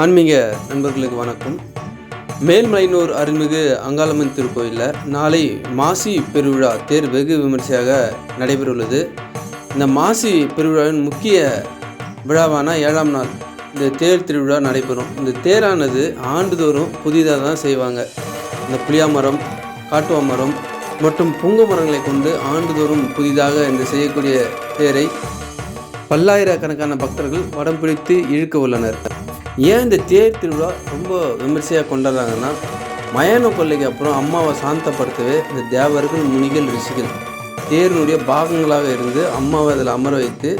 ஆன்மீக நண்பர்களுக்கு வணக்கம். மேல்மலையனூர் அருள்மிகு அங்காளம்மன் திருக்கோயிலில் நாளை மாசி பெருவிழா தேர் வெகு விமர்சையாக நடைபெறவுள்ளது. இந்த மாசி பெருவிழாவின் முக்கிய விழாவான 7ஆம் நாள் இந்த தேர் திருவிழா நடைபெறும். இந்த தேரானது ஆண்டுதோறும் புதிதாக தான் செய்வாங்க. இந்த புளியாமரம், காட்டுவாமரம் மற்றும் புங்க மரங்களை கொண்டு ஆண்டுதோறும் புதிதாக இந்த செய்யக்கூடிய தேரை பல்லாயிரக்கணக்கான பக்தர்கள் வடம் பிடித்து இழுக்க உள்ளனர். ஏன் இந்த தேர் திருவிழா ரொம்ப விமர்சையாக கொண்டாடுறாங்கன்னா, மயான கொள்ளைக்கு அப்புறம் அம்மாவை சாந்தப்படுத்தவே இந்த தேவர்கள், முனிகள், ரிஷிகள் தேரினுடைய பாகங்களாக இருந்து அம்மாவை அதில் அமர வைத்து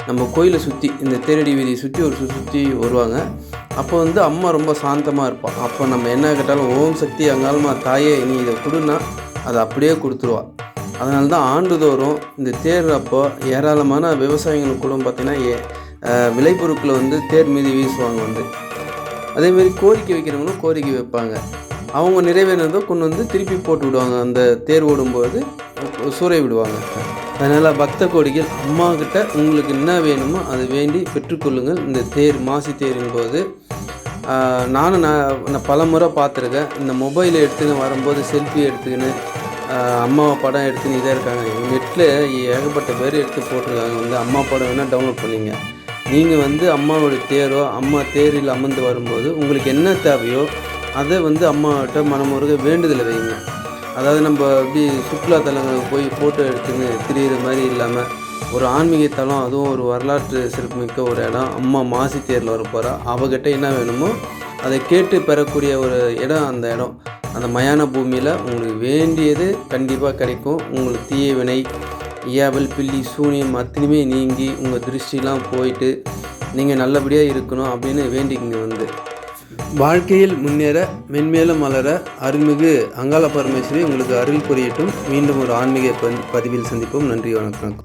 நம்ம கோயிலை சுற்றி இந்த தேரடி வீதியை சுற்றி ஒரு சுற்றி வருவாங்க. அப்போ அம்மா ரொம்ப சாந்தமாக இருப்பாள். அப்போ நம்ம என்ன கேட்டாலும் ஓம் சக்தி அங்காளம்மா தாயே நீ இதை கொடுன்னா அதை அப்படியே கொடுத்துருவா. அதனால தான் ஆண்டுதோறும் இந்த தேர் அப்போ ஏராளமான விவசாயிகள் கூட பார்த்திங்கன்னா விளைபொருட்களை தேர் மீது வீசுவாங்க. அதேமாரி கோரிக்கை வைக்கிறவங்களும் கோரிக்கை வைப்பாங்க. அவங்க நிறைவேறதோ கொண்டு திருப்பி போட்டு விடுவாங்க. அந்த தேர் ஓடும்போது சூறை விடுவாங்க. அதனால் பக்த கோடிகள் அம்மாக்கிட்ட உங்களுக்கு என்ன வேணுமோ அதை வேண்டி பெற்றுக்கொள்ளுங்கள். இந்த தேர் மாசி தேரின் போது நான் பல முறை பார்த்துருக்கேன். இந்த மொபைலை எடுத்துன்னு வரும்போது செல்ஃபி எடுத்துக்கின்னு அம்மாவை படம் எடுத்துன்னு இதாக இருக்காங்க. நெட்டில் ஏகப்பட்ட பேர் எடுத்து போட்டிருக்காங்க. அம்மா படம் வேணால் டவுன்லோட் பண்ணிங்க. நீங்கள் அம்மாவோடைய தேரோ அம்மா தேரில் அமர்ந்து வரும்போது உங்களுக்கு என்ன தேவையோ அதை அம்மாவிட்ட மனமுருக வேண்டுதலை வைங்க. அதாவது நம்ம இப்படி சுற்றுலாத்தலங்களுக்கு போய் ஃபோட்டோ எடுத்துன்னு திரியிற மாதிரி இல்லாமல் ஒரு ஆன்மீக தலம், அதுவும் ஒரு வரலாற்று சிறப்புமிக்க ஒரு இடம், அம்மா மாசி தேரில் வர போகிறா, அவகிட்ட என்ன வேணுமோ அதை கேட்டு பெறக்கூடிய ஒரு இடம். அந்த இடம் அந்த மயான பூமியில் உங்களுக்கு வேண்டியது கண்டிப்பாக கிடைக்கும். உங்களுக்கு தீய வினை, ஏவல், பில்லி, சூனியம் அத்தனையுமே நீங்கி உங்கள் திருஷ்டிலாம் போயிட்டு நீங்கள் நல்லபடியாக இருக்கணும் அப்படின்னு வேண்டிக்கிங்க. வாழ்க்கையில் முன்னேற மென்மேலும் மலர அருள்மிகு அங்காள பரமேஸ்வரி உங்களுக்கு அருள் புரியட்டும். மீண்டும் ஒரு ஆன்மீக பதிவில் சந்திப்போம். நன்றி, வணக்கம்.